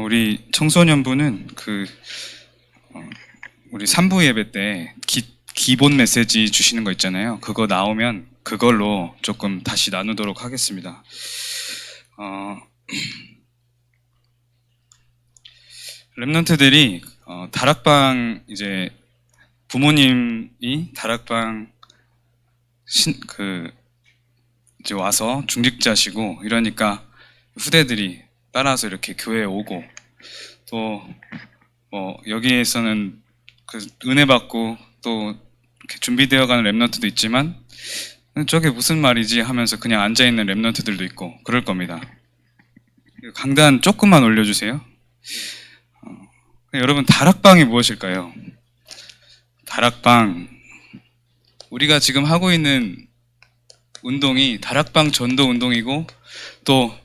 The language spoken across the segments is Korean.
우리 청소년부는 우리 3부 예배 때 기본 메시지 주시는 거 있잖아요. 그거 나오면 그걸로 조금 다시 나누도록 하겠습니다. 랩런트들이 다락방 이제 부모님이 다락방 이제 와서 중직자시고 이러니까 후대들이 따라서 이렇게 교회에 오고 또 여기에서는 은혜 받고 또 이렇게 준비되어가는 랩런트도 있지만 저게 무슨 말이지 하면서 그냥 앉아있는 랩런트들도 있고 그럴 겁니다. 강단 조금만 올려주세요. 여러분, 다락방이 무엇일까요? 다락방, 우리가 지금 하고 있는 운동이 다락방 전도 운동이고 또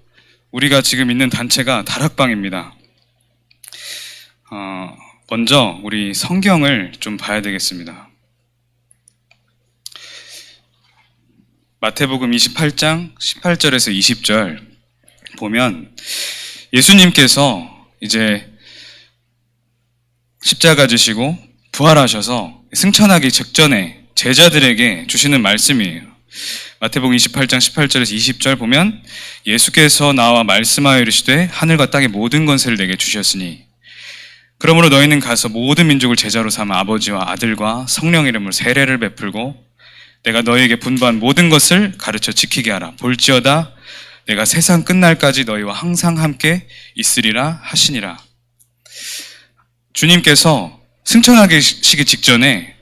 우리가 지금 있는 단체가 다락방입니다. 먼저 우리 성경을 좀 봐야 되겠습니다. 마태복음 28장 18절에서 20절 보면 예수님께서 이제 십자가 지시고 부활하셔서 승천하기 직전에 제자들에게 주시는 말씀이에요. 마태복음 28장 18절에서 20절 보면 예수께서 나와 말씀하여 이르시되 하늘과 땅의 모든 권세를 내게 주셨으니 그러므로 너희는 가서 모든 민족을 제자로 삼아 아버지와 아들과 성령 이름으로 세례를 베풀고 내가 너희에게 분부한 모든 것을 가르쳐 지키게 하라. 볼지어다 내가 세상 끝날까지 너희와 항상 함께 있으리라 하시니라. 주님께서 승천하시기 직전에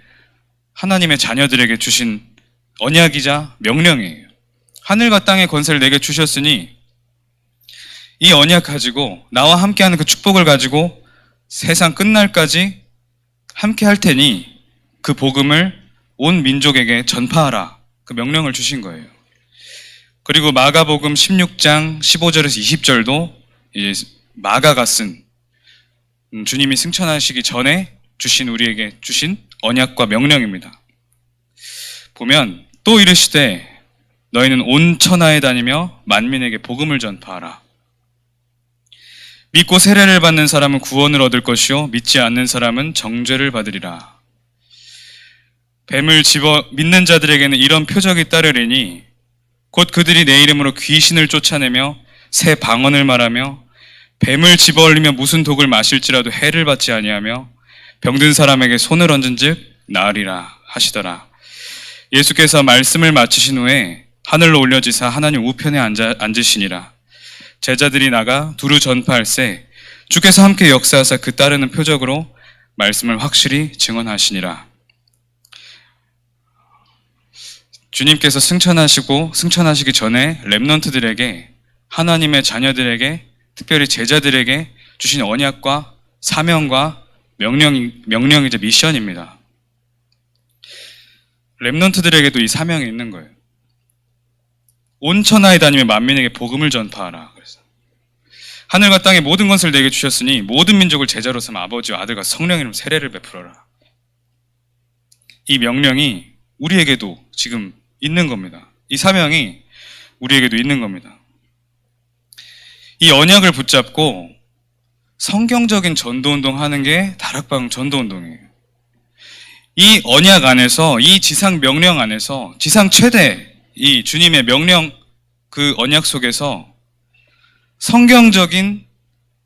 하나님의 자녀들에게 주신 언약이자 명령이에요. 하늘과 땅의 권세를 내게 주셨으니 이 언약 가지고 나와 함께하는 그 축복을 가지고 세상 끝날까지 함께 할 테니 그 복음을 온 민족에게 전파하라. 그 명령을 주신 거예요. 그리고 마가복음 16장 15절에서 20절도 이제 마가가 쓴 주님이 승천하시기 전에 우리에게 주신 언약과 명령입니다. 보면 또 이르시되 너희는 온 천하에 다니며 만민에게 복음을 전파하라. 믿고 세례를 받는 사람은 구원을 얻을 것이요 믿지 않는 사람은 정죄를 받으리라. 뱀을 집어 믿는 자들에게는 이런 표적이 따르리니 곧 그들이 내 이름으로 귀신을 쫓아내며 새 방언을 말하며 뱀을 집어 올리며 무슨 독을 마실지라도 해를 받지 아니하며 병든 사람에게 손을 얹은즉 나으리라 하시더라. 예수께서 말씀을 마치신 후에 하늘로 올려지사 하나님 우편에 앉으시니라. 제자들이 나가 두루 전파할세 주께서 함께 역사하사 그 따르는 표적으로 말씀을 확실히 증언하시니라. 주님께서 승천하시기 전에 랩런트들에게 하나님의 자녀들에게 특별히 제자들에게 주신 언약과 사명과 명령이자 미션입니다. 랩런트들에게도 이 사명이 있는 거예요. 온 천하에 다니며 만민에게 복음을 전파하라. 그래서 하늘과 땅의 모든 것을 내게 주셨으니 모든 민족을 제자로 삼아 아버지와 아들과 성령 이름 세례를 베풀어라. 이 명령이 우리에게도 지금 있는 겁니다. 이 사명이 우리에게도 있는 겁니다. 이 언약을 붙잡고 성경적인 전도운동 하는 게 다락방 전도운동이에요. 이 언약 안에서, 이 지상 명령 안에서, 지상 최대 이 주님의 명령 그 언약 속에서 성경적인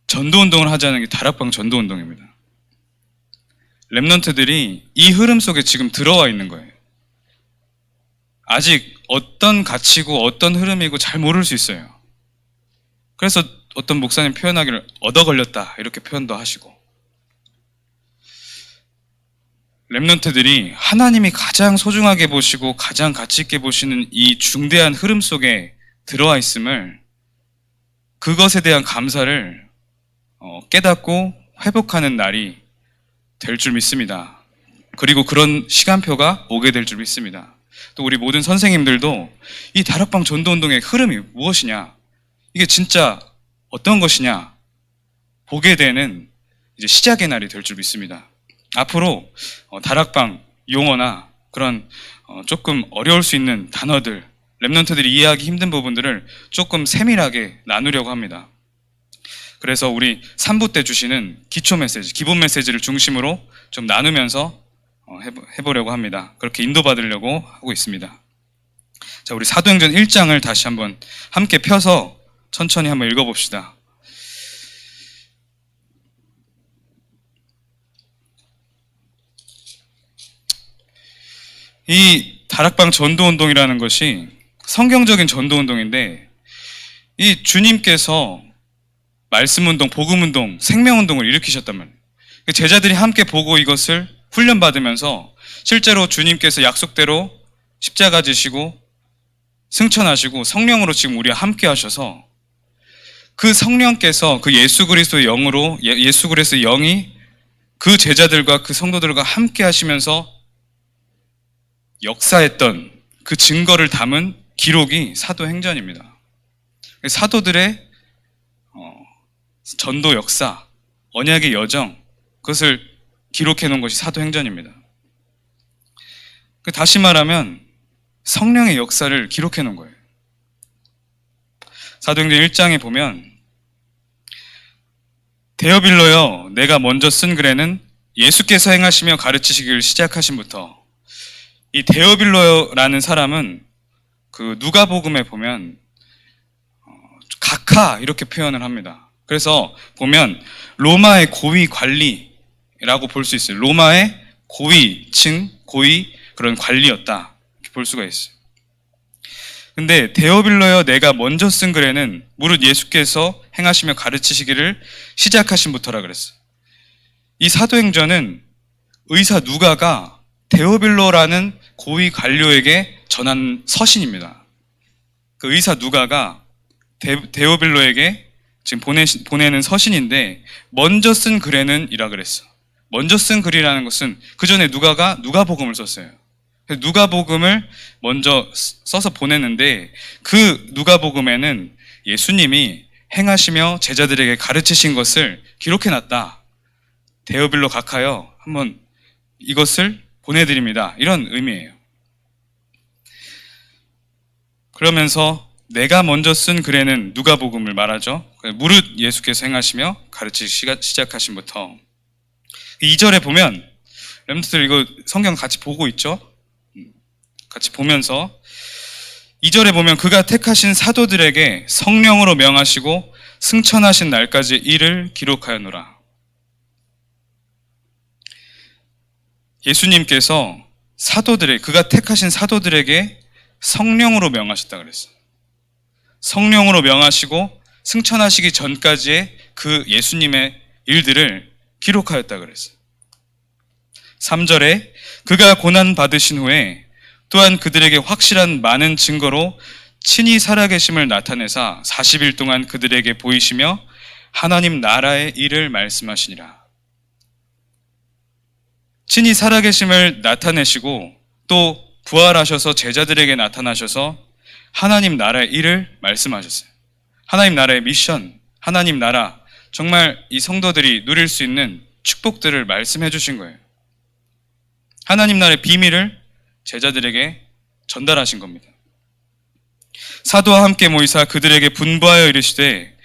전도운동을 하자는 게 다락방 전도운동입니다. 랩런트들이 이 흐름 속에 지금 들어와 있는 거예요. 아직 어떤 가치고 어떤 흐름이고 잘 모를 수 있어요. 그래서 어떤 목사님 표현하기를 얻어 걸렸다 이렇게 표현도 하시고, 랩런트들이 하나님이 가장 소중하게 보시고 가장 가치 있게 보시는 이 중대한 흐름 속에 들어와 있음을, 그것에 대한 감사를 깨닫고 회복하는 날이 될 줄 믿습니다. 그리고 그런 시간표가 오게 될 줄 믿습니다. 또 우리 모든 선생님들도 이 다락방 전도운동의 흐름이 무엇이냐, 이게 진짜 어떤 것이냐 보게 되는 이제 시작의 날이 될 줄 믿습니다. 앞으로 다락방 용어나 그런 조금 어려울 수 있는 단어들, 랩런트들이 이해하기 힘든 부분들을 조금 세밀하게 나누려고 합니다. 그래서 우리 3부 때 주시는 기초 메시지, 기본 메시지를 중심으로 좀 나누면서 해보려고 합니다. 그렇게 인도받으려고 하고 있습니다. 자, 우리 사도행전 1장을 다시 한번 함께 펴서 천천히 한번 읽어봅시다. 이 다락방 전도운동이라는 것이 성경적인 전도운동인데, 이 주님께서 말씀운동, 복음운동, 생명운동을 일으키셨단 말이에요. 제자들이 함께 보고 이것을 훈련받으면서 실제로 주님께서 약속대로 십자가 지시고 승천하시고 성령으로 지금 우리와 함께 하셔서 그 성령께서 그 예수 그리스도의 영으로, 예수 그리스도의 영이 그 제자들과 그 성도들과 함께 하시면서 역사했던 그 증거를 담은 기록이 사도행전입니다. 사도들의 전도 역사, 언약의 여정, 그것을 기록해 놓은 것이 사도행전입니다. 다시 말하면 성령의 역사를 기록해 놓은 거예요. 사도행전 1장에 보면 데오빌로여, 내가 먼저 쓴 글에는 예수께서 행하시며 가르치시기를 시작하신부터, 이 데오빌로라는 사람은 그 누가복음에 보면 각하 이렇게 표현을 합니다. 그래서 보면 로마의 고위 관리라고 볼 수 있어요. 로마의 고위층, 고위 그런 관리였다 이렇게 볼 수가 있어요. 근데 데오빌로여, 내가 먼저 쓴 글에는 무릇 예수께서 행하시며 가르치시기를 시작하신부터라 그랬어요. 이 사도행전은 의사 누가가 데오빌로라는 고위 관료에게 전한 서신입니다. 그 의사 누가가 데오빌로에게 지금 보내는 서신인데, 먼저 쓴 글에는 이라 그랬어. 먼저 쓴 글이라는 것은 그 전에 누가가 누가복음을 썼어요. 누가복음을 먼저 써서 보냈는데, 그 누가복음에는 예수님이 행하시며 제자들에게 가르치신 것을 기록해놨다. 데오빌로 각하여, 한번 이것을 보내드립니다. 이런 의미예요. 그러면서 내가 먼저 쓴 글에는 누가복음을 말하죠. 무릇 예수께서 행하시며 가르치기 시작하신부터. 2절에 보면, 렘트들 이거 성경 같이 보고 있죠? 같이 보면서 2절에 보면 그가 택하신 사도들에게 성령으로 명하시고 승천하신 날까지 일을 기록하였노라. 예수님께서 그가 택하신 사도들에게 성령으로 명하셨다 그랬어요. 성령으로 명하시고 승천하시기 전까지의 그 예수님의 일들을 기록하였다 그랬어요. 3절에 그가 고난 받으신 후에 또한 그들에게 확실한 많은 증거로 친히 살아계심을 나타내사 40일 동안 그들에게 보이시며 하나님 나라의 일을 말씀하시니라. 친히 살아계심을 나타내시고 또 부활하셔서 제자들에게 나타나셔서 하나님 나라의 일을 말씀하셨어요. 하나님 나라의 미션, 하나님 나라, 정말 이 성도들이 누릴 수 있는 축복들을 말씀해 주신 거예요. 하나님 나라의 비밀을 제자들에게 전달하신 겁니다. 사도와 함께 모이사 그들에게 분부하여 이르시되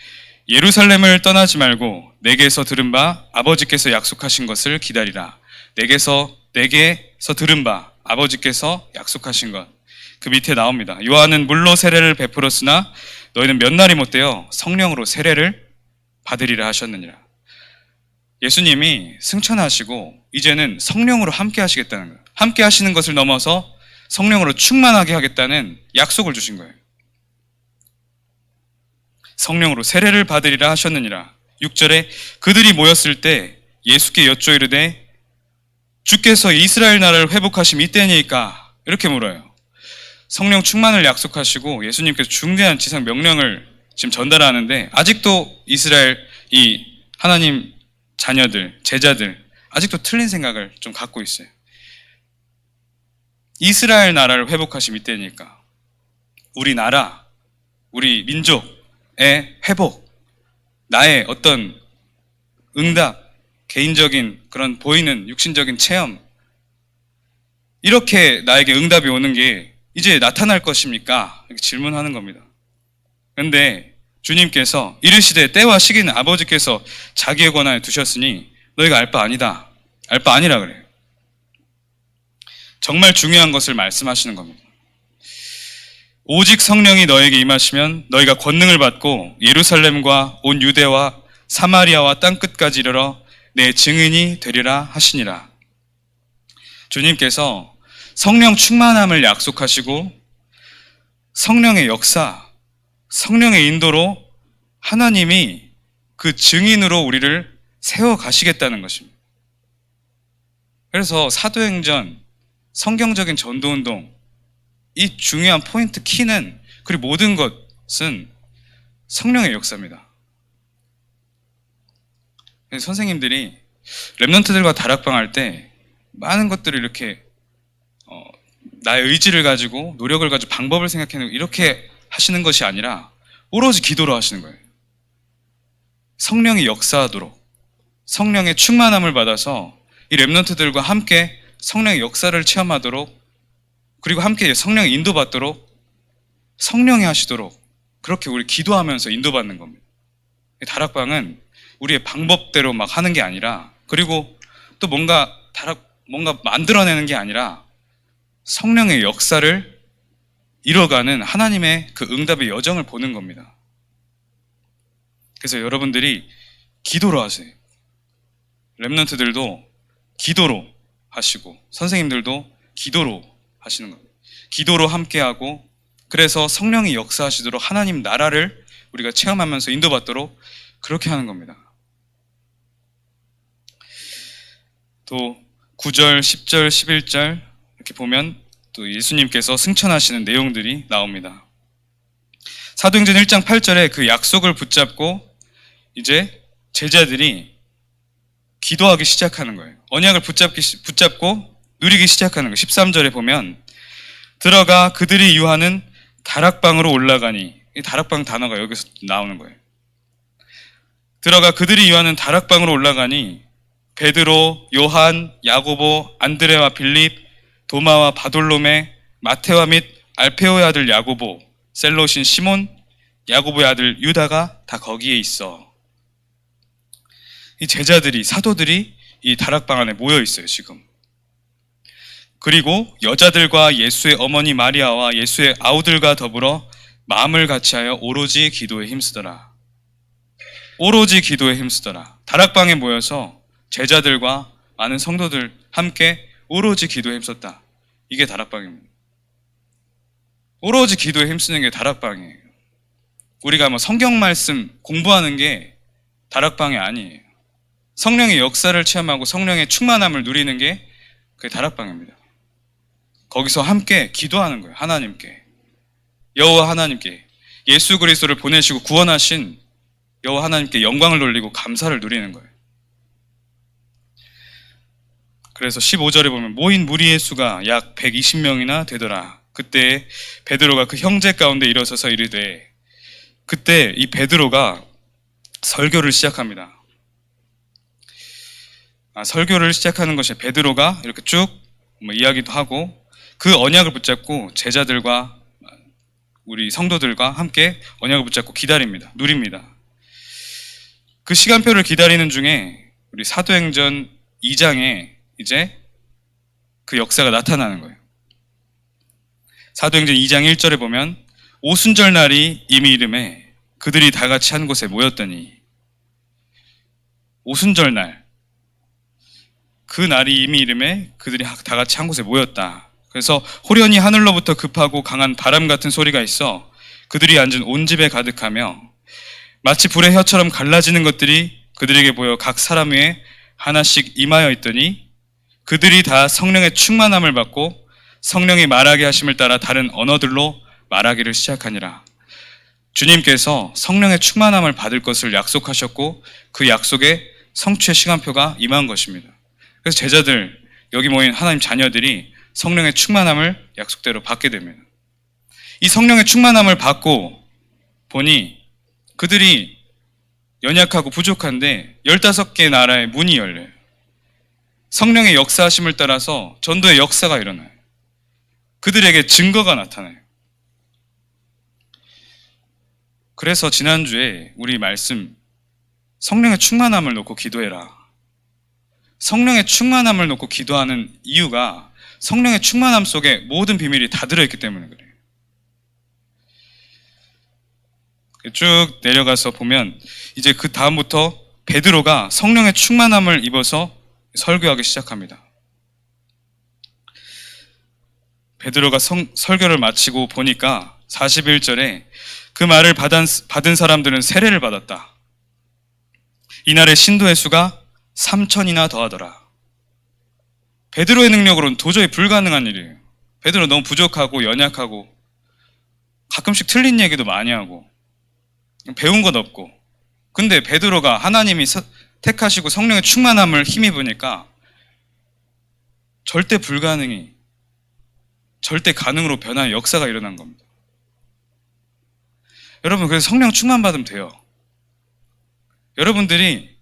예루살렘을 떠나지 말고 내게서 들은 바 아버지께서 약속하신 것을 기다리라. 내게서 들은 바 아버지께서 약속하신 것. 그 밑에 나옵니다. 요한은 물로 세례를 베풀었으나 너희는 몇 날이 못되어 성령으로 세례를 받으리라 하셨느니라. 예수님이 승천하시고 이제는 성령으로 함께 하시겠다는 거예요. 함께 하시는 것을 넘어서 성령으로 충만하게 하겠다는 약속을 주신 거예요. 성령으로 세례를 받으리라 하셨느니라. 6절에 그들이 모였을 때 예수께 여쭈어 이르되 주께서 이스라엘 나라를 회복하심 이때니까, 이렇게 물어요. 성령 충만을 약속하시고 예수님께서 중대한 지상 명령을 지금 전달하는데, 아직도 이스라엘 이 하나님 자녀들, 제자들 아직도 틀린 생각을 좀 갖고 있어요. 이스라엘 나라를 회복하심 이때니까, 우리 나라, 우리 민족의 회복, 나의 어떤 응답, 개인적인 그런 보이는 육신적인 체험, 이렇게 나에게 응답이 오는 게 이제 나타날 것입니까? 이렇게 질문하는 겁니다. 그런데 주님께서 이르시되 때와 시기는 아버지께서 자기의 권한에 두셨으니 너희가 알 바 아니다. 알 바 아니라 그래요. 정말 중요한 것을 말씀하시는 겁니다. 오직 성령이 너에게 임하시면 너희가 권능을 받고 예루살렘과 온 유대와 사마리아와 땅끝까지 이르러 내 증인이 되리라 하시니라. 주님께서 성령 충만함을 약속하시고 성령의 역사, 성령의 인도로 하나님이 그 증인으로 우리를 세워가시겠다는 것입니다. 그래서 사도행전, 성경적인 전도운동, 이 중요한 포인트 키는, 그리고 모든 것은 성령의 역사입니다. 선생님들이 랩런트들과 다락방 할 때 많은 것들을 이렇게 나의 의지를 가지고 노력을 가지고 방법을 생각해내고 이렇게 하시는 것이 아니라 오로지 기도로 하시는 거예요. 성령이 역사하도록, 성령의 충만함을 받아서 이 랩런트들과 함께 성령의 역사를 체험하도록, 그리고 함께 성령의 인도받도록, 성령이 하시도록 그렇게 우리 기도하면서 인도받는 겁니다. 다락방은 우리의 방법대로 막 하는 게 아니라, 그리고 또 뭔가 만들어내는 게 아니라 성령의 역사를 이뤄가는 하나님의 그 응답의 여정을 보는 겁니다. 그래서 여러분들이 기도로 하세요. 랩런트들도 기도로 하시고 선생님들도 기도로 하시는 겁니다. 기도로 함께하고, 그래서 성령이 역사하시도록 하나님 나라를 우리가 체험하면서 인도받도록 그렇게 하는 겁니다. 또 9절, 10절, 11절 이렇게 보면 또 예수님께서 승천하시는 내용들이 나옵니다. 사도행전 1장 8절에 그 약속을 붙잡고 이제 제자들이 기도하기 시작하는 거예요. 언약을 붙잡고 누리기 시작하는 거예요. 13절에 보면 들어가 그들이 유하는 다락방으로 올라가니, 이 다락방 단어가 여기서 나오는 거예요. 들어가 그들이 유하는 다락방으로 올라가니 베드로, 요한, 야고보, 안드레와 빌립, 도마와 바돌로메, 마테와 및 알페오의 아들 야고보, 셀롯인 시몬, 야고보의 아들 유다가 다 거기에 있어. 이 제자들이, 사도들이 이 다락방 안에 모여 있어요, 지금. 그리고 여자들과 예수의 어머니 마리아와 예수의 아우들과 더불어 마음을 같이하여 오로지 기도에 힘쓰더라. 오로지 기도에 힘쓰더라. 다락방에 모여서 제자들과 많은 성도들 함께 오로지 기도에 힘썼다. 이게 다락방입니다. 오로지 기도에 힘쓰는 게 다락방이에요. 우리가 뭐 성경 말씀 공부하는 게 다락방이 아니에요. 성령의 역사를 체험하고 성령의 충만함을 누리는 게 그게 다락방입니다. 거기서 함께 기도하는 거예요. 하나님께, 여호와 하나님께, 예수 그리스도를 보내시고 구원하신 여호와 하나님께 영광을 돌리고 감사를 누리는 거예요. 그래서 15절에 보면 모인 무리의 수가 약 120명이나 되더라. 그때 베드로가 그 형제 가운데 일어서서 이르되, 그때 이 베드로가 설교를 시작합니다. 설교를 시작하는 것이, 베드로가 이렇게 쭉 이야기도 하고 그 언약을 붙잡고 제자들과 우리 성도들과 함께 언약을 붙잡고 기다립니다. 누립니다. 그 시간표를 기다리는 중에 우리 사도행전 2장에 이제 그 역사가 나타나는 거예요. 사도행전 2장 1절에 보면 오순절 날이 이미 이름에 그들이 다 같이 한 곳에 모였더니, 오순절 날, 그 날이 이미 이름에 그들이 다 같이 한 곳에 모였다. 그래서 호련히 하늘로부터 급하고 강한 바람 같은 소리가 있어 그들이 앉은 온 집에 가득하며 마치 불의 혀처럼 갈라지는 것들이 그들에게 보여 각 사람 위에 하나씩 임하여 있더니 그들이 다 성령의 충만함을 받고 성령이 말하게 하심을 따라 다른 언어들로 말하기를 시작하니라. 주님께서 성령의 충만함을 받을 것을 약속하셨고 그 약속에 성취의 시간표가 임한 것입니다. 그래서 제자들, 여기 모인 하나님 자녀들이 성령의 충만함을 약속대로 받게 됩니다. 이 성령의 충만함을 받고 보니 그들이 연약하고 부족한데 15개 나라의 문이 열려요. 성령의 역사하심을 따라서 전도의 역사가 일어나요. 그들에게 증거가 나타나요. 그래서 지난주에 우리 말씀 성령의 충만함을 놓고 기도해라. 성령의 충만함을 놓고 기도하는 이유가 성령의 충만함 속에 모든 비밀이 다 들어있기 때문에 그래요. 쭉 내려가서 보면 이제 그 다음부터 베드로가 성령의 충만함을 입어서 설교하기 시작합니다. 베드로가 설교를 마치고 보니까 41절에 그 말을 받은 사람들은 세례를 받았다. 이날의 신도의 수가 3,000이나 더하더라. 베드로의 능력으로는 도저히 불가능한 일이에요. 베드로 너무 부족하고 연약하고 가끔씩 틀린 얘기도 많이 하고 배운 것 없고, 근데 베드로가 하나님이 택하시고 성령의 충만함을 힘입으니까 절대 불가능이 절대 가능으로 변하는 역사가 일어난 겁니다. 여러분, 그래서 성령 충만 받으면 돼요. 여러분들이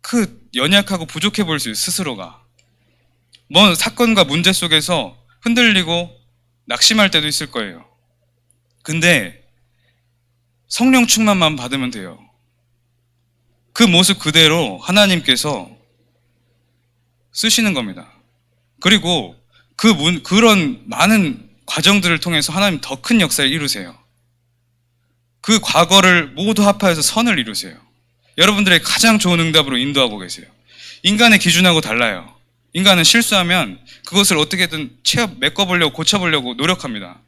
그 연약하고 부족해 보일 수 있어요. 스스로가 뭔 사건과 문제 속에서 흔들리고 낙심할 때도 있을 거예요. 근데 성령 충만만 받으면 돼요. 그 모습 그대로 하나님께서 쓰시는 겁니다. 그리고 그런 많은 과정들을 통해서 하나님 더 큰 역사를 이루세요. 그 과거를 모두 합하여서 선을 이루세요. 여러분들의 가장 좋은 응답으로 인도하고 계세요. 인간의 기준하고 달라요. 인간은 실수하면 그것을 어떻게든 메꿔보려고 고쳐보려고 노력합니다.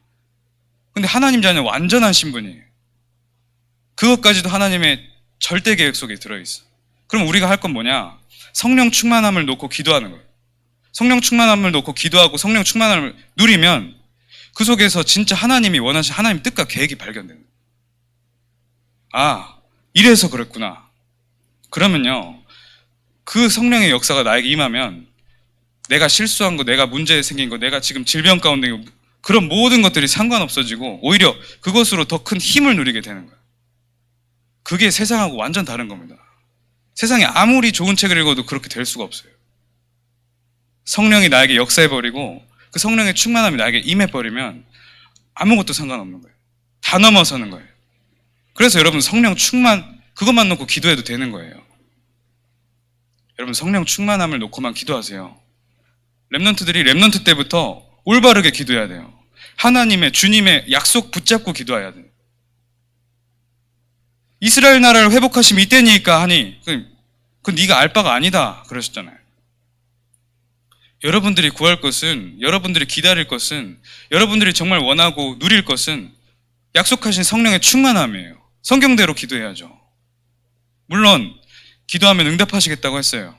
근데 하나님 자녀는 완전한 신분이에요. 그것까지도 하나님의 절대 계획 속에 들어있어. 그럼 우리가 할 건 뭐냐? 성령 충만함을 놓고 기도하는 거예요. 성령 충만함을 놓고 기도하고 성령 충만함을 누리면 그 속에서 진짜 하나님이 원하신 하나님 뜻과 계획이 발견되는 거예요. 아, 이래서 그랬구나. 그러면요, 그 성령의 역사가 나에게 임하면 내가 실수한 거, 내가 문제 생긴 거, 내가 지금 질병 가운데 그런 모든 것들이 상관없어지고 오히려 그것으로 더 큰 힘을 누리게 되는 거예요. 그게 세상하고 완전 다른 겁니다. 세상에 아무리 좋은 책을 읽어도 그렇게 될 수가 없어요. 성령이 나에게 역사해버리고 그 성령의 충만함이 나에게 임해버리면 아무것도 상관없는 거예요. 다 넘어서는 거예요. 그래서 여러분 성령 충만, 그것만 놓고 기도해도 되는 거예요. 여러분 성령 충만함을 놓고만 기도하세요. 렘넌트들이 렘넌트 때부터 올바르게 기도해야 돼요. 하나님의, 주님의 약속 붙잡고 기도해야 돼요. 이스라엘 나라를 회복하시면 이때니까 하니 그건 네가 알 바가 아니다 그러셨잖아요. 여러분들이 구할 것은, 여러분들이 기다릴 것은, 여러분들이 정말 원하고 누릴 것은 약속하신 성령의 충만함이에요. 성경대로 기도해야죠. 물론 기도하면 응답하시겠다고 했어요.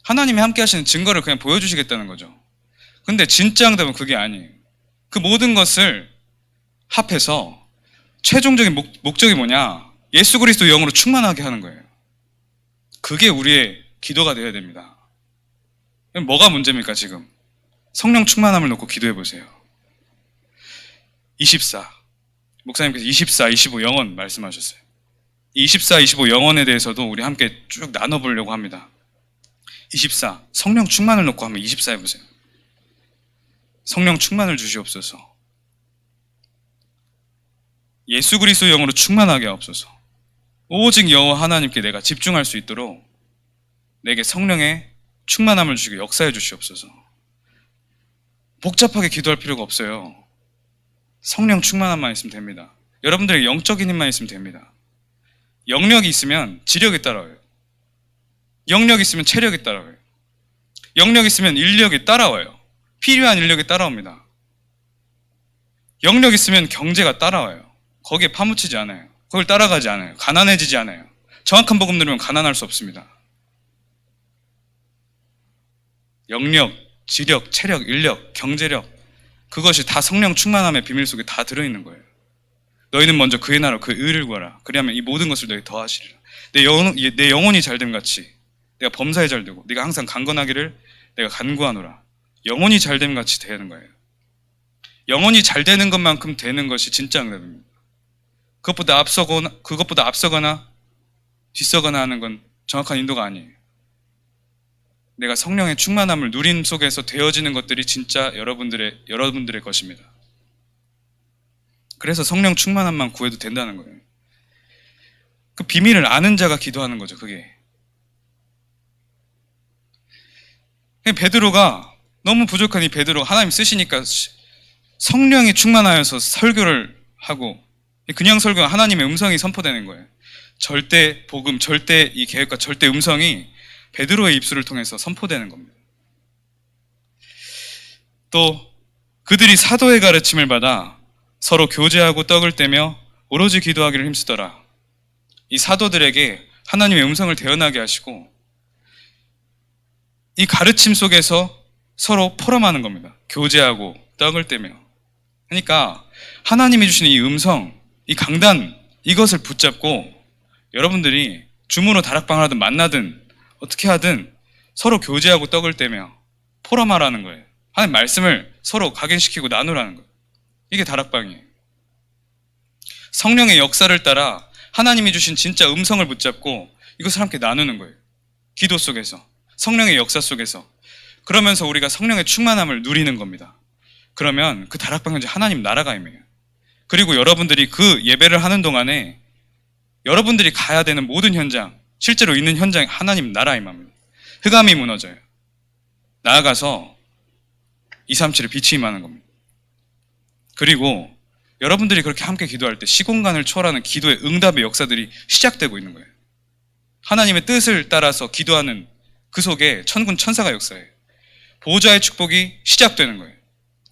하나님이 함께 하시는 증거를 그냥 보여주시겠다는 거죠. 근데 진짜 응답은 그게 아니에요. 그 모든 것을 합해서 최종적인 목적이 뭐냐? 예수 그리스도 영으로 충만하게 하는 거예요. 그게 우리의 기도가 되어야 됩니다. 뭐가 문제입니까 지금? 성령 충만함을 놓고 기도해 보세요. 24, 목사님께서 24, 25 영혼 말씀하셨어요. 24, 25 영혼에 대해서도 우리 함께 쭉 나눠보려고 합니다. 24, 성령 충만을 놓고 한번 24 해보세요. 성령 충만을 주시옵소서. 예수 그리스도 영으로 충만하게 하옵소서. 오직 여호와 하나님께 내가 집중할 수 있도록 내게 성령의 충만함을 주시고 역사해 주시옵소서. 복잡하게 기도할 필요가 없어요. 성령 충만함만 있으면 됩니다. 여러분들의 영적인 힘만 있으면 됩니다. 영력이 있으면 지력이 따라와요. 영력이 있으면 체력이 따라와요. 영력이 있으면 인력이 따라와요. 필요한 인력이 따라옵니다. 영력이 있으면 경제가 따라와요. 거기에 파묻히지 않아요. 그걸 따라가지 않아요. 가난해지지 않아요. 정확한 복음 들으면 가난할 수 없습니다. 영력, 지력, 체력, 인력, 경제력, 그것이 다 성령 충만함의 비밀 속에 다 들어있는 거예요. 너희는 먼저 그의 나라, 그의 의를 구하라. 그리하면 이 모든 것을 너희 더하시리라. 내 영혼이 잘됨 같이 내가 범사에 잘되고 네가 항상 강건하기를 내가 간구하노라. 영혼이 잘됨 같이 되는 거예요. 영혼이 잘 되는 것만큼 되는 것이 진짜 응답입니다. 그것보다 앞서거나 뒤서거나 하는 건 정확한 인도가 아니에요. 내가 성령의 충만함을 누림 속에서 되어지는 것들이 진짜 여러분들의 것입니다. 그래서 성령 충만함만 구해도 된다는 거예요. 그 비밀을 아는 자가 기도하는 거죠, 그게. 베드로가 너무 부족한 이 베드로 하나님 쓰시니까 성령이 충만하여서 설교를 하고 그냥 설교가 하나님의 음성이 선포되는 거예요. 절대 복음, 절대 이 계획과 절대 음성이 베드로의 입술을 통해서 선포되는 겁니다. 또 그들이 사도의 가르침을 받아 서로 교제하고 떡을 떼며 오로지 기도하기를 힘쓰더라. 이 사도들에게 하나님의 음성을 대언하게 하시고 이 가르침 속에서 서로 포럼하는 겁니다. 교제하고 떡을 떼며. 그러니까 하나님이 주시는 이 음성, 이 강단, 이것을 붙잡고 여러분들이 줌으로 다락방을 하든 만나든 어떻게 하든 서로 교제하고 떡을 떼며 포럼하라는 거예요. 하나님 말씀을 서로 각인시키고 나누라는 거예요. 이게 다락방이에요. 성령의 역사를 따라 하나님이 주신 진짜 음성을 붙잡고 이것을 함께 나누는 거예요. 기도 속에서, 성령의 역사 속에서. 그러면서 우리가 성령의 충만함을 누리는 겁니다. 그러면 그 다락방 현재 하나님 나라가 임해요. 그리고 여러분들이 그 예배를 하는 동안에 여러분들이 가야 되는 모든 현장, 실제로 있는 현장에 하나님 나라 임합니다. 흑암이 무너져요. 나아가서 237의 빛이 임하는 겁니다. 그리고 여러분들이 그렇게 함께 기도할 때 시공간을 초월하는 기도의 응답의 역사들이 시작되고 있는 거예요. 하나님의 뜻을 따라서 기도하는 그 속에 천군 천사가 역사해요. 보호자의 축복이 시작되는 거예요.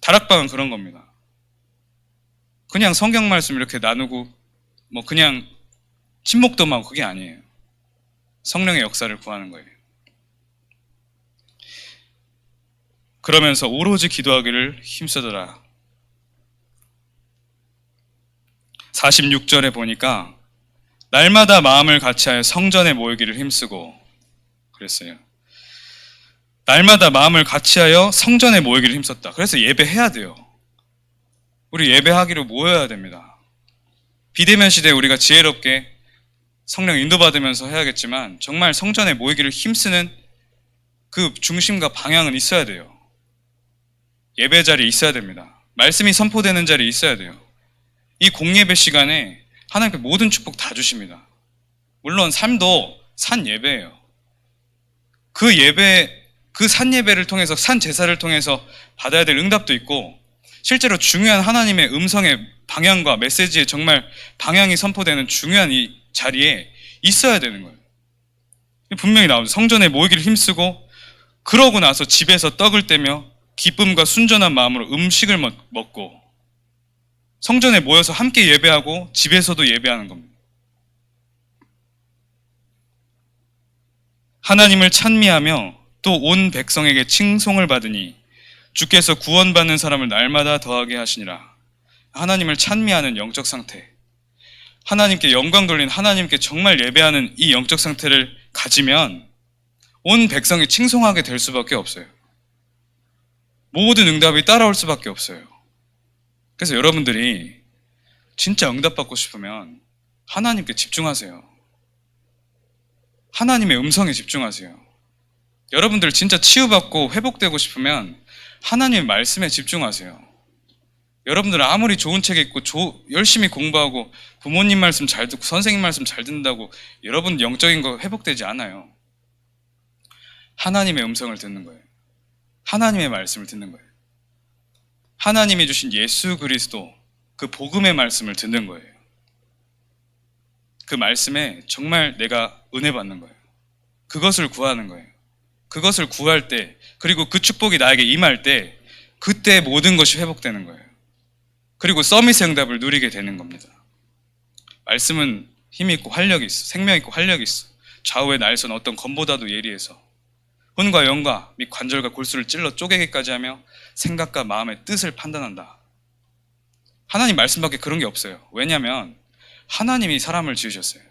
다락방은 그런 겁니다. 그냥 성경 말씀 이렇게 나누고 뭐 그냥 침묵도만 하고 그게 아니에요. 성령의 역사를 구하는 거예요. 그러면서 오로지 기도하기를 힘쓰더라. 46절에 보니까 날마다 마음을 같이하여 성전에 모이기를 힘쓰고 그랬어요. 날마다 마음을 같이하여 성전에 모이기를 힘썼다. 그래서 예배해야 돼요. 우리 예배하기로 모여야 됩니다. 비대면 시대에 우리가 지혜롭게 성령 인도받으면서 해야겠지만 정말 성전에 모이기를 힘쓰는 그 중심과 방향은 있어야 돼요. 예배 자리에 있어야 됩니다. 말씀이 선포되는 자리에 있어야 돼요. 이 공예배 시간에 하나님께 모든 축복 다 주십니다. 물론 삶도 산 예배예요. 그 예배, 그 산 예배를 통해서, 산 제사를 통해서 받아야 될 응답도 있고 실제로 중요한 하나님의 음성의 방향과 메시지의 정말 방향이 선포되는 중요한 이 자리에 있어야 되는 거예요. 분명히 나오죠. 성전에 모이기를 힘쓰고 그러고 나서 집에서 떡을 떼며 기쁨과 순전한 마음으로 음식을 먹고 성전에 모여서 함께 예배하고 집에서도 예배하는 겁니다. 하나님을 찬미하며 또 온 백성에게 칭송을 받으니 주께서 구원받는 사람을 날마다 더하게 하시니라. 하나님을 찬미하는 영적 상태, 하나님께 영광 돌린 하나님께 정말 예배하는 이 영적 상태를 가지면 온 백성이 칭송하게 될 수밖에 없어요. 모든 응답이 따라올 수밖에 없어요. 그래서 여러분들이 진짜 응답받고 싶으면 하나님께 집중하세요. 하나님의 음성에 집중하세요. 여러분들 진짜 치유받고 회복되고 싶으면 하나님의 말씀에 집중하세요. 여러분들 아무리 좋은 책 읽고 열심히 공부하고 부모님 말씀 잘 듣고 선생님 말씀 잘 듣는다고 여러분 영적인 거 회복되지 않아요. 하나님의 음성을 듣는 거예요. 하나님의 말씀을 듣는 거예요. 하나님이 주신 예수 그리스도 그 복음의 말씀을 듣는 거예요. 그 말씀에 정말 내가 은혜 받는 거예요. 그것을 구하는 거예요. 그것을 구할 때, 그리고 그 축복이 나에게 임할 때 그때 모든 것이 회복되는 거예요. 그리고 서밋의 응답을 누리게 되는 겁니다. 말씀은 힘이 있고 활력이 있어. 생명 있고 활력이 있어. 좌우의 날선 어떤 검보다도 예리해서 혼과 영과 및 관절과 골수를 찔러 쪼개기까지 하며 생각과 마음의 뜻을 판단한다. 하나님 말씀밖에 그런 게 없어요. 왜냐하면 하나님이 사람을 지으셨어요.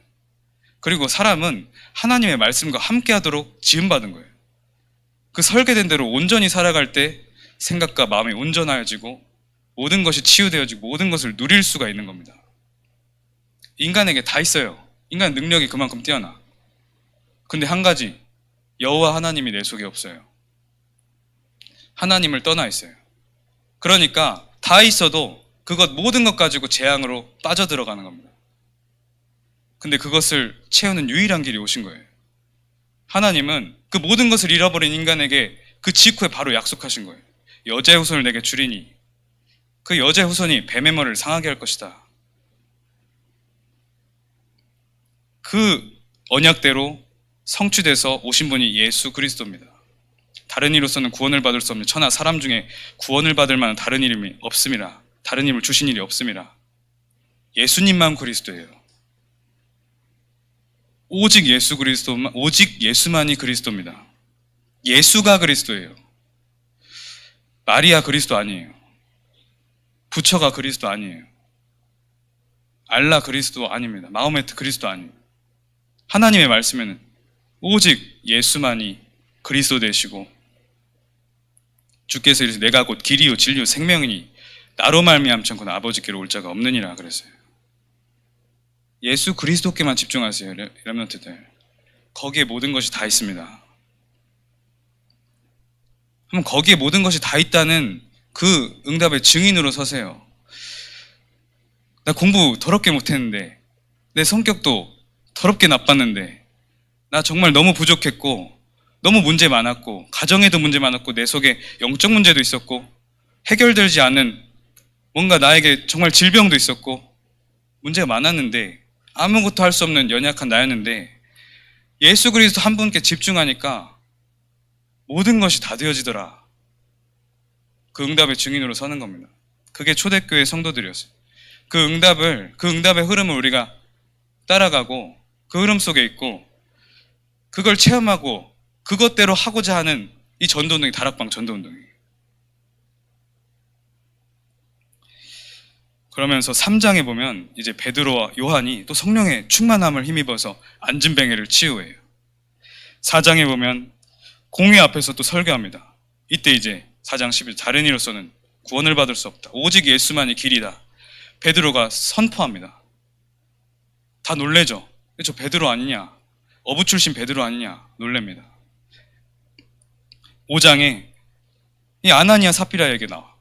그리고 사람은 하나님의 말씀과 함께하도록 지음받은 거예요. 그 설계된 대로 온전히 살아갈 때 생각과 마음이 온전하여지고 모든 것이 치유되어지고 모든 것을 누릴 수가 있는 겁니다. 인간에게 다 있어요. 인간 능력이 그만큼 뛰어나. 근데 한 가지, 여호와 하나님이 내 속에 없어요. 하나님을 떠나 있어요. 그러니까 다 있어도 그것 모든 것 가지고 재앙으로 빠져들어가는 겁니다. 근데 그것을 채우는 유일한 길이 오신 거예요. 하나님은 그 모든 것을 잃어버린 인간에게 그 직후에 바로 약속하신 거예요. 여자의 후손을 내게 주리니 그 여자의 후손이 뱀의 머리를 상하게 할 것이다. 그 언약대로 성취돼서 오신 분이 예수 그리스도입니다. 다른 이로서는 구원을 받을 수 없는 천하 사람 중에 구원을 받을 만한 다른 이름이 없습니다. 다른 이름을 주신 일이 없습니다. 예수님만 그리스도예요. 오직 예수 그리스도만, 오직 예수만이 그리스도입니다. 예수가 그리스도예요. 마리아 그리스도 아니에요. 부처가 그리스도 아니에요. 알라 그리스도 아닙니다. 마호메트 그리스도 아니에요. 하나님의 말씀에는 오직 예수만이 그리스도 되시고 주께서 이르시되 내가 곧 길이요 진리요 생명이니 나로 말미암지 아버지께로 올 자가 없느니라 그랬어요. 예수 그리스도께만 집중하세요. 렘넌트들. 거기에 모든 것이 다 있습니다. 그럼 거기에 모든 것이 다 있다는 그 응답의 증인으로 서세요. 나 공부 더럽게 못했는데, 내 성격도 더럽게 나빴는데, 나 정말 너무 부족했고 너무 문제 많았고 가정에도 문제 많았고 내 속에 영적 문제도 있었고 해결되지 않은 뭔가 나에게 정말 질병도 있었고 문제가 많았는데 아무것도 할 수 없는 연약한 나였는데 예수 그리스도 한 분께 집중하니까 모든 것이 다 되어지더라. 그 응답의 증인으로 서는 겁니다. 그게 초대교회 성도들이었어요. 그 응답의 흐름을 우리가 따라가고 그 흐름 속에 있고 그걸 체험하고 그것대로 하고자 하는 이 전도운동이 다락방 전도운동이에요. 그러면서 3장에 보면 이제 베드로와 요한이 또 성령의 충만함을 힘입어서 안진뱅이를 치유해요. 4장에 보면 공회 앞에서 또 설교합니다. 이때 이제 4장 11 다른 이로서는 구원을 받을 수 없다. 오직 예수만이 길이다. 베드로가 선포합니다. 다 놀래죠. 저 베드로 아니냐? 어부 출신 베드로 아니냐? 놀랍니다. 5장에 이 아나니아 삽비라에게 나와.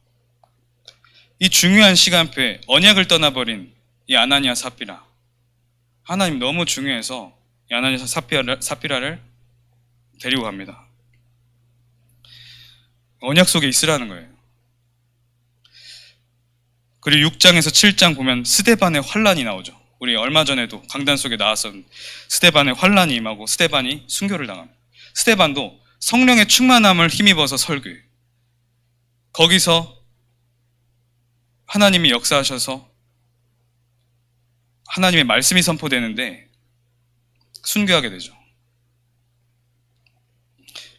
이 중요한 시간표에 언약을 떠나버린 이 아나니아 삽비라. 하나님 너무 중요해서 이 아나니아 삽비라를 데리고 갑니다. 언약 속에 있으라는 거예요. 그리고 6장에서 7장 보면 스데반의 환란이 나오죠. 우리 얼마 전에도 강단 속에 나왔었는데 스데반의 환란이 임하고 스데반이 순교를 당합니다. 스데반도 성령의 충만함을 힘입어서 설교해요. 거기서 하나님이 역사하셔서 하나님의 말씀이 선포되는데 순교하게 되죠.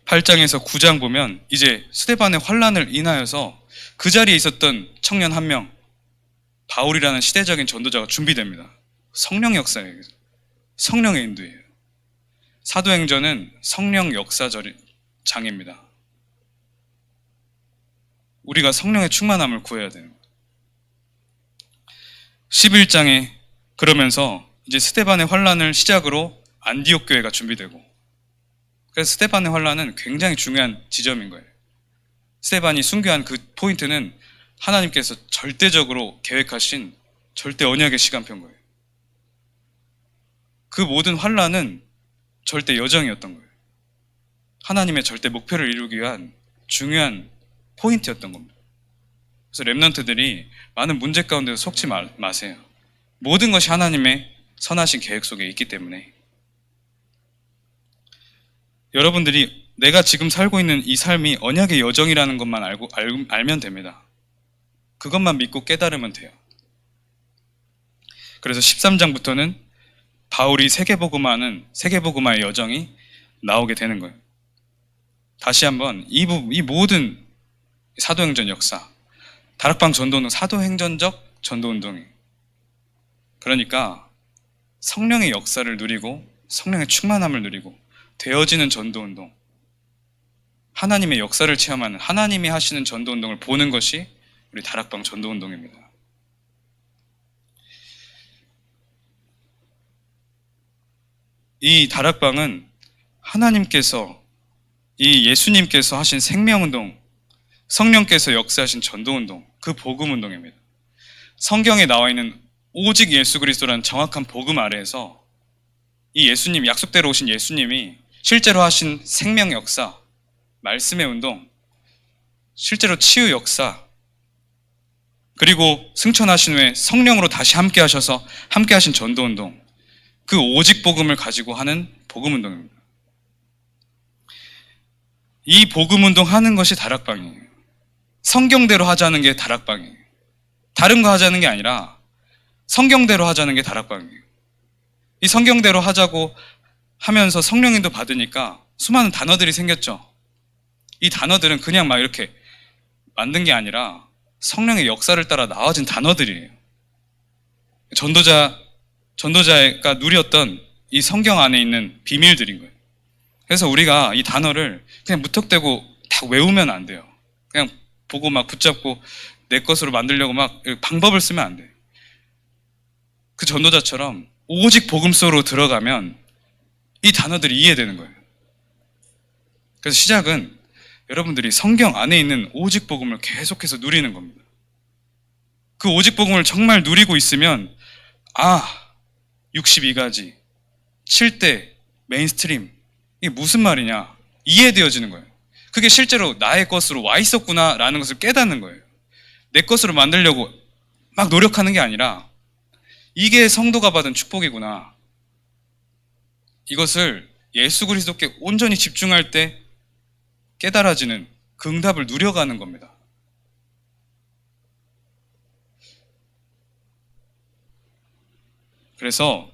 8장에서 9장 보면 이제 스데반의 환란을 인하여서 그 자리에 있었던 청년 한 명, 바울이라는 시대적인 전도자가 준비됩니다. 성령 역사예요. 성령의 인도예요. 사도행전은 성령 역사장입니다. 우리가 성령의 충만함을 구해야 돼요. 11장에 그러면서 이제 스데반의 환란을 시작으로 안디옥 교회가 준비되고, 그래서 스데반의 환란은 굉장히 중요한 지점인 거예요. 스데반이 순교한 그 포인트는 하나님께서 절대적으로 계획하신 절대 언약의 시간표인 거예요. 그 모든 환란은 절대 여정이었던 거예요. 하나님의 절대 목표를 이루기 위한 중요한 포인트였던 겁니다. 그래서 렘넌트들이 많은 문제 가운데서 속지 마세요. 모든 것이 하나님의 선하신 계획 속에 있기 때문에 여러분들이 내가 지금 살고 있는 이 삶이 언약의 여정이라는 것만 알면 됩니다. 그것만 믿고 깨달으면 돼요. 그래서 13장부터는 바울이 세계복음화의 여정이 나오게 되는 거예요. 다시 한번 이 모든 사도행전 역사, 다락방 전도운동, 사도행전적 전도운동이에요. 그러니까 성령의 역사를 누리고 성령의 충만함을 누리고 되어지는 전도운동, 하나님의 역사를 체험하는, 하나님이 하시는 전도운동을 보는 것이 우리 다락방 전도운동입니다. 이 다락방은 하나님께서, 이 예수님께서 하신 생명운동, 성령께서 역사하신 전도운동, 그 복음운동입니다. 성경에 나와 있는 오직 예수 그리스도라는 정확한 복음 아래에서 이 예수님, 약속대로 오신 예수님이 실제로 하신 생명 역사, 말씀의 운동, 실제로 치유 역사, 그리고 승천하신 후에 성령으로 다시 함께 하셔서 함께 하신 전도 운동, 그 오직 복음을 가지고 하는 복음 운동입니다. 이 복음 운동 하는 것이 다락방이에요. 성경대로 하자는 게 다락방이에요. 다른 거 하자는 게 아니라 성경대로 하자는 게 다락방이에요. 이 성경대로 하자고 하면서 성령인도 받으니까 수많은 단어들이 생겼죠. 이 단어들은 그냥 막 이렇게 만든 게 아니라 성령의 역사를 따라 나와진 단어들이에요. 전도자가 누렸던 이 성경 안에 있는 비밀들인 거예요. 그래서 우리가 이 단어를 그냥 무턱대고 다 외우면 안 돼요. 그냥 보고 막 붙잡고 내 것으로 만들려고 막 방법을 쓰면 안 돼요. 그 전도자처럼 오직 복음 속으로 들어가면 이 단어들이 이해되는 거예요. 그래서 시작은 여러분들이 성경 안에 있는 오직 복음을 계속해서 누리는 겁니다. 그 오직 복음을 정말 누리고 있으면 62가지 7대 메인스트림 이게 무슨 말이냐 이해되어지는 거예요. 그게 실제로 나의 것으로 와 있었구나 라는 것을 깨닫는 거예요. 내 것으로 만들려고 막 노력하는 게 아니라 이게 성도가 받은 축복이구나. 이것을 예수 그리스도께 온전히 집중할 때 깨달아지는 그 응답을 누려가는 겁니다. 그래서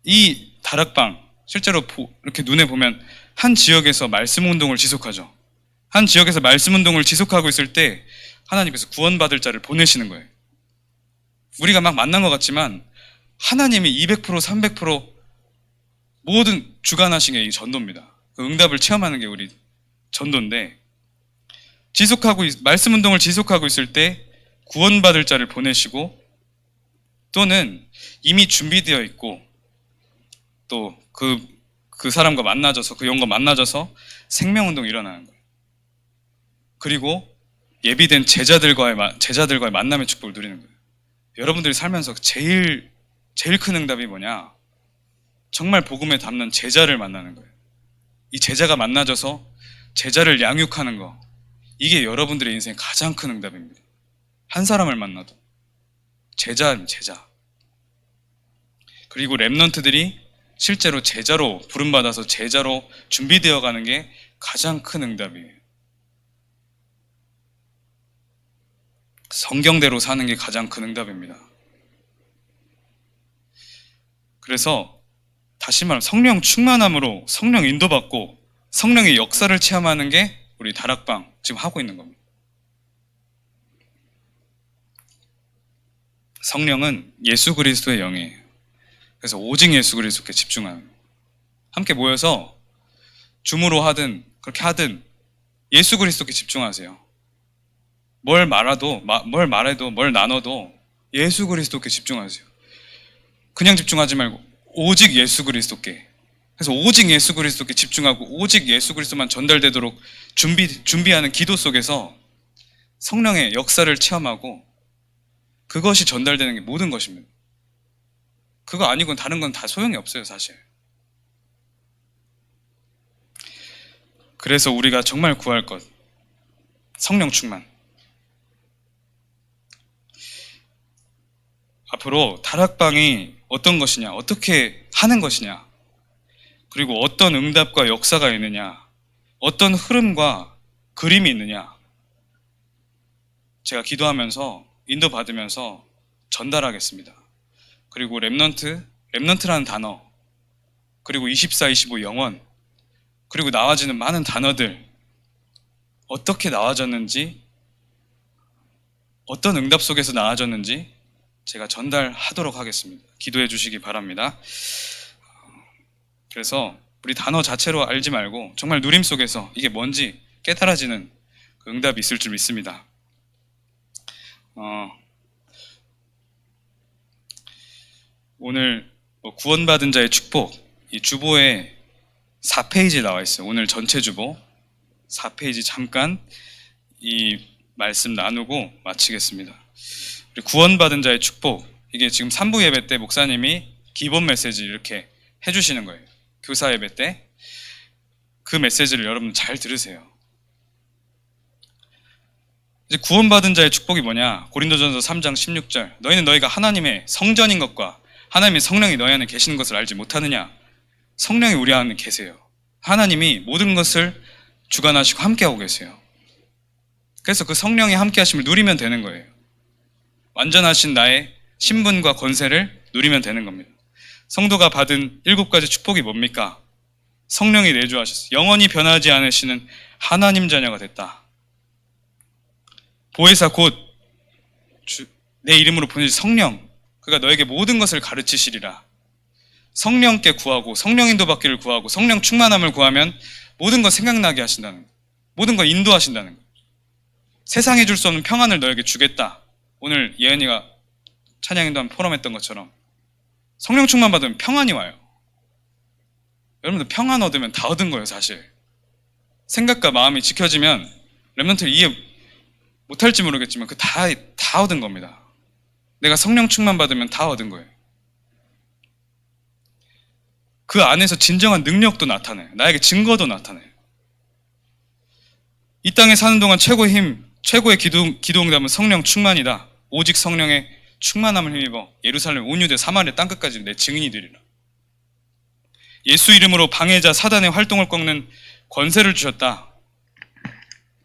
이 다락방 실제로 이렇게 눈에 보면 한 지역에서 말씀 운동을 지속하죠. 한 지역에서 말씀 운동을 지속하고 있을 때 하나님께서 구원받을 자를 보내시는 거예요. 우리가 막 만난 것 같지만 하나님이 200% 300% 모든 주관하신 게 이 전도입니다. 그 응답을 체험하는 게 우리 전도인데 말씀 운동을 지속하고 있을 때 구원받을 자를 보내시고 또는 이미 준비되어 있고 또 그 사람과 만나져서 그 영과 만나져서 생명운동이 일어나는 거예요. 그리고 예비된 제자들과의 만남의 축복을 누리는 거예요. 여러분들이 살면서 제일 큰 응답이 뭐냐? 정말 복음에 담는 제자를 만나는 거예요. 이 제자가 만나져서 제자를 양육하는 거, 이게 여러분들의 인생의 가장 큰 응답입니다. 한 사람을 만나도 제자. 그리고 렘넌트들이 실제로 제자로 부름받아서 제자로 준비되어 가는 게 가장 큰 응답이에요. 성경대로 사는 게 가장 큰 응답입니다. 그래서 다시 말하면 성령 충만함으로 성령 인도받고 성령의 역사를 체험하는 게 우리 다락방 지금 하고 있는 겁니다. 성령은 예수 그리스도의 영이에요. 그래서 오직 예수 그리스도께 집중하는 거예요. 함께 모여서 줌으로 하든 그렇게 하든 예수 그리스도께 집중하세요. 뭘 말해도 뭘 나눠도 예수 그리스도께 집중하세요. 그냥 집중하지 말고 오직 예수 그리스도께. 그래서 오직 예수 그리스도께 집중하고 오직 예수 그리스도만 전달되도록 준비하는 기도 속에서 성령의 역사를 체험하고 그것이 전달되는 게 모든 것입니다. 그거 아니고는 다른 건 다 소용이 없어요, 사실. 그래서 우리가 정말 구할 것, 성령 충만. 앞으로 다락방이 어떤 것이냐, 어떻게 하는 것이냐, 그리고 어떤 응답과 역사가 있느냐, 어떤 흐름과 그림이 있느냐, 제가 기도하면서 인도받으면서 전달하겠습니다. 그리고 렘넌트라는 단어, 그리고 24, 25 영원, 그리고 나와지는 많은 단어들, 어떻게 나와졌는지, 어떤 응답 속에서 나와졌는지 제가 전달하도록 하겠습니다. 기도해 주시기 바랍니다. 그래서 우리 단어 자체로 알지 말고 정말 누림 속에서 이게 뭔지 깨달아지는 그 응답이 있을 줄 믿습니다. 오늘 구원받은 자의 축복, 이 주보에 4페이지에 나와 있어요. 오늘 전체 주보 4페이지 잠깐 이 말씀 나누고 마치겠습니다. 구원받은 자의 축복, 이게 지금 3부 예배 때 목사님이 기본 메시지 이렇게 해주시는 거예요. 교사 예배 때 그 메시지를 여러분 잘 들으세요. 이제 구원받은 자의 축복이 뭐냐? 고린도전서 3장 16절, 너희는 너희가 하나님의 성전인 것과 하나님의 성령이 너희 안에 계시는 것을 알지 못하느냐? 성령이 우리 안에 계세요. 하나님이 모든 것을 주관하시고 함께하고 계세요. 그래서 그 성령이 함께하심을 누리면 되는 거예요. 완전하신 나의 신분과 권세를 누리면 되는 겁니다. 성도가 받은 7가지 축복이 뭡니까? 성령이 내주하셨어요. 영원히 변하지 않으시는 하나님 자녀가 됐다. 보혜사 곧 내 이름으로 보내신 성령, 그가 너에게 모든 것을 가르치시리라. 성령께 구하고 성령 인도받기를 구하고 성령 충만함을 구하면 모든 것 생각나게 하신다는 거예요. 모든 것 인도하신다는 거예요. 세상에 줄 수 없는 평안을 너에게 주겠다. 오늘 예은이가 찬양 인도한 포럼했던 것처럼 성령 충만 받으면 평안이 와요. 여러분들 평안 얻으면 다 얻은 거예요. 사실 생각과 마음이 지켜지면 렘넌트를 이해 못할지 모르겠지만 그 다 얻은 겁니다. 내가 성령 충만 받으면 다 얻은 거예요. 그 안에서 진정한 능력도 나타나요. 나에게 증거도 나타나요. 이 땅에 사는 동안 최고의 힘, 최고의 기도 응답은 성령 충만이다. 오직 성령의 충만함을 힘입어 예루살렘 온 유대 사마리아 땅끝까지 내 증인이 되리라. 예수 이름으로 방해자 사단의 활동을 꺾는 권세를 주셨다.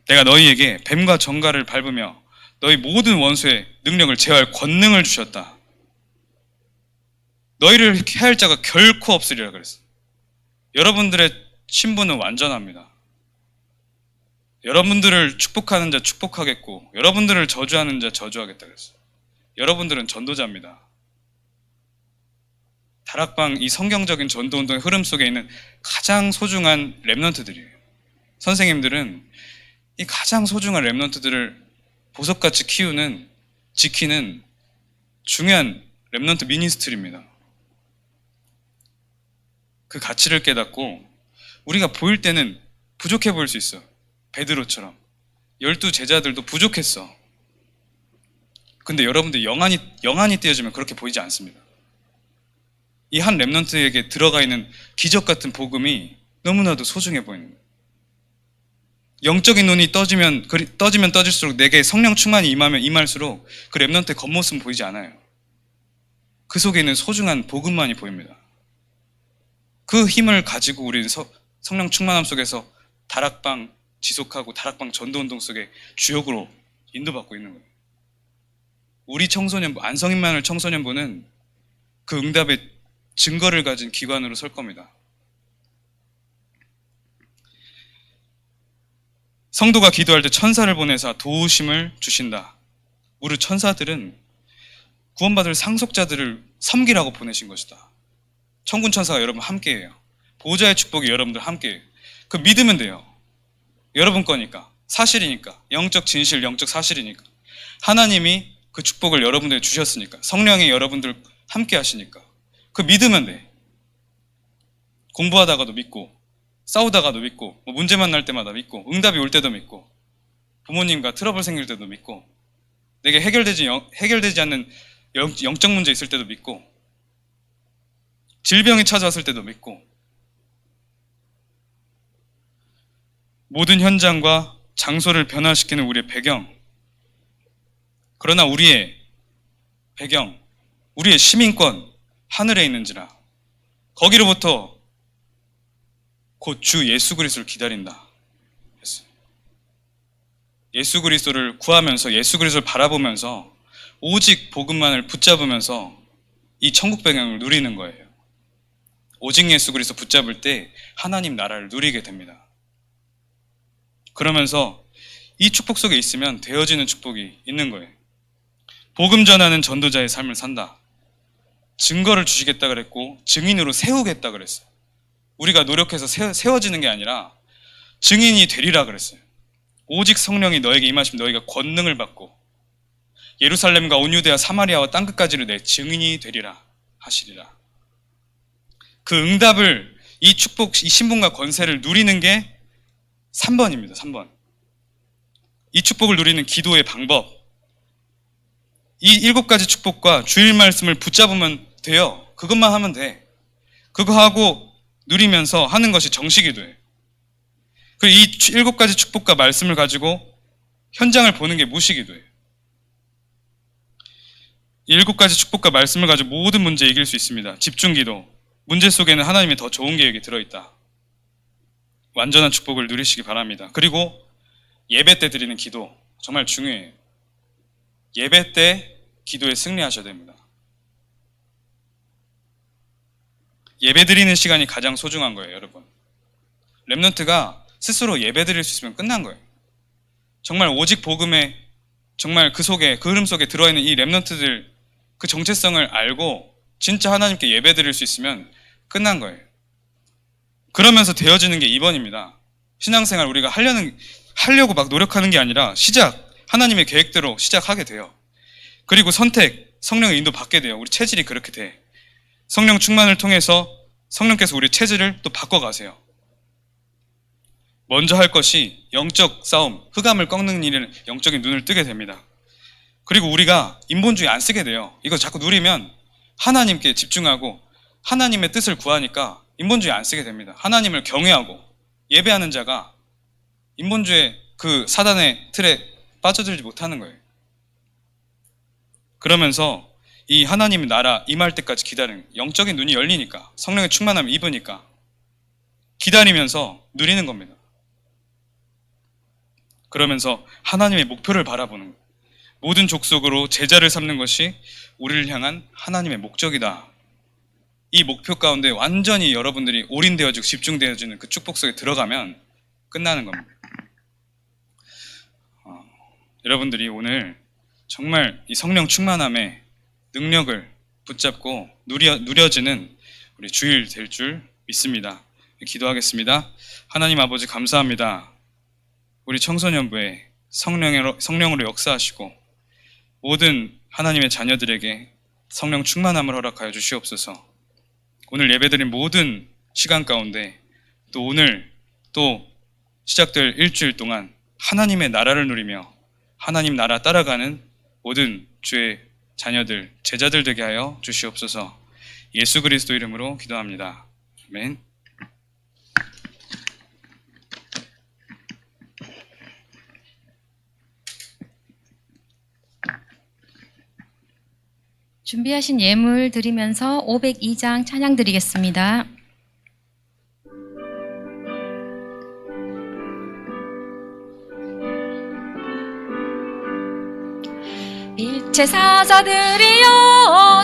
내가 너희에게 뱀과 정갈을 밟으며 너희 모든 원수의 능력을 제어할 권능을 주셨다. 너희를 해할 자가 결코 없으리라 그랬어. 여러분들의 신분은 완전합니다. 여러분들을 축복하는 자 축복하겠고 여러분들을 저주하는 자 저주하겠다 그랬어. 여러분들은 전도자입니다. 다락방 이 성경적인 전도운동의 흐름 속에 있는 가장 소중한 렘넌트들이에요. 선생님들은 이 가장 소중한 렘넌트들을 보석같이 키우는, 지키는 중요한 렘넌트 미니스트리입니다. 그 가치를 깨닫고 우리가 보일 때는 부족해 보일 수 있어. 베드로처럼 12 제자들도 부족했어. 근데 여러분들 영안이 띄어지면 그렇게 보이지 않습니다. 이 한 렘넌트에게 들어가 있는 기적 같은 복음이 너무나도 소중해 보이는 거예요. 영적인 눈이 떠지면 떠질수록 내게 성령 충만이 임하면 임할수록 그 렘넌트의 겉모습은 보이지 않아요. 그 속에 있는 소중한 복음만이 보입니다. 그 힘을 가지고 우리는 성령 충만함 속에서 다락방 지속하고 다락방 전도운동 속에 주역으로 인도받고 있는 거예요. 우리 청소년부, 안성인마을 청소년부는 그 응답의 증거를 가진 기관으로 설 겁니다. 성도가 기도할 때 천사를 보내사 도우심을 주신다. 우리 천사들은 구원받을 상속자들을 섬기라고 보내신 것이다. 천군 천사가 여러분 함께해요. 보호자의 축복이 여러분들 함께해요. 그 믿으면 돼요. 여러분 거니까, 사실이니까, 영적 진실, 영적 사실이니까. 하나님이 그 축복을 여러분들에게 주셨으니까, 성령이 여러분들 함께 하시니까 그 믿으면 돼. 공부하다가도 믿고, 싸우다가도 믿고, 문제 만날 때마다 믿고, 응답이 올 때도 믿고, 부모님과 트러블 생길 때도 믿고, 내게 해결되지 않는 영적 문제 있을 때도 믿고, 질병이 찾아왔을 때도 믿고, 모든 현장과 장소를 변화시키는 우리의 배경, 그러나 우리의 배경, 우리의 시민권 하늘에 있는지라 거기로부터 곧 주 예수 그리스도를 기다린다. 예수 그리스도를 구하면서 예수 그리스도를 바라보면서 오직 복음만을 붙잡으면서 이 천국 배경을 누리는 거예요. 오직 예수 그리스도 붙잡을 때 하나님 나라를 누리게 됩니다. 그러면서 이 축복 속에 있으면 되어지는 축복이 있는 거예요. 복음 전하는 전도자의 삶을 산다. 증거를 주시겠다 그랬고 증인으로 세우겠다 그랬어요. 우리가 노력해서 세워지는 게 아니라 증인이 되리라 그랬어요. 오직 성령이 너에게 임하시면 너희가 권능을 받고 예루살렘과 온 유대와 사마리아와 땅끝까지를 내 증인이 되리라 하시리라. 그 응답을, 이 축복, 이 신분과 권세를 누리는 게 3번입니다. 3번. 이 축복을 누리는 기도의 방법. 이 7가지 축복과 주일 말씀을 붙잡으면 돼요. 그것만 하면 돼. 그거 하고 누리면서 하는 것이 정식기도예요. 그리고 이 7가지 축복과 말씀을 가지고 현장을 보는 게 무시기도예요. 7가지 축복과 말씀을 가지고 모든 문제 이길 수 있습니다. 집중기도. 문제 속에는 하나님의 더 좋은 계획이 들어있다. 완전한 축복을 누리시기 바랍니다. 그리고 예배 때 드리는 기도 정말 중요해요. 예배 때 기도에 승리하셔야 됩니다. 예배 드리는 시간이 가장 소중한 거예요, 여러분. 렘넌트가 스스로 예배 드릴 수 있으면 끝난 거예요. 정말 오직 복음에 정말 그 속에, 그 흐름 속에 들어있는 이 렘넌트들 그 정체성을 알고 진짜 하나님께 예배 드릴 수 있으면 끝난 거예요. 그러면서 되어지는 게 2번입니다. 신앙생활 우리가 하려고 막 노력하는 게 아니라 하나님의 계획대로 시작하게 돼요. 그리고 선택, 성령의 인도 받게 돼요. 우리 체질이 그렇게 돼. 성령 충만을 통해서 성령께서 우리 체질을 또 바꿔가세요. 먼저 할 것이 영적 싸움, 흑암을 꺾는 일에는 영적인 눈을 뜨게 됩니다. 그리고 우리가 인본주의 안 쓰게 돼요. 이거 자꾸 누리면 하나님께 집중하고 하나님의 뜻을 구하니까 인본주의 안 쓰게 됩니다. 하나님을 경외하고 예배하는 자가 인본주의 그 사단의 틀에 빠져들지 못하는 거예요. 그러면서 이 하나님의 나라 임할 때까지 기다리는 영적인 눈이 열리니까 성령의 충만함을 입으니까 기다리면서 누리는 겁니다. 그러면서 하나님의 목표를 바라보는 거예요. 모든 족속으로 제자를 삼는 것이 우리를 향한 하나님의 목적이다. 이 목표 가운데 완전히 여러분들이 올인되어지고 집중되어지는 그 축복 속에 들어가면 끝나는 겁니다. 여러분들이 오늘 정말 이 성령 충만함의 능력을 붙잡고 누려지는 우리 주일 될 줄 믿습니다. 기도하겠습니다. 하나님 아버지 감사합니다. 우리 청소년부에 성령으로 역사하시고 모든 하나님의 자녀들에게 성령 충만함을 허락하여 주시옵소서. 오늘 예배드린 모든 시간 가운데 또 오늘 또 시작될 일주일 동안 하나님의 나라를 누리며 하나님 나라 따라가는 모든 주의 자녀들, 제자들 되게 하여 주시옵소서. 예수 그리스도 이름으로 기도합니다. 아멘. 준비하신 예물 드리면서 502장 찬양 드리겠습니다. 일체 사자들이여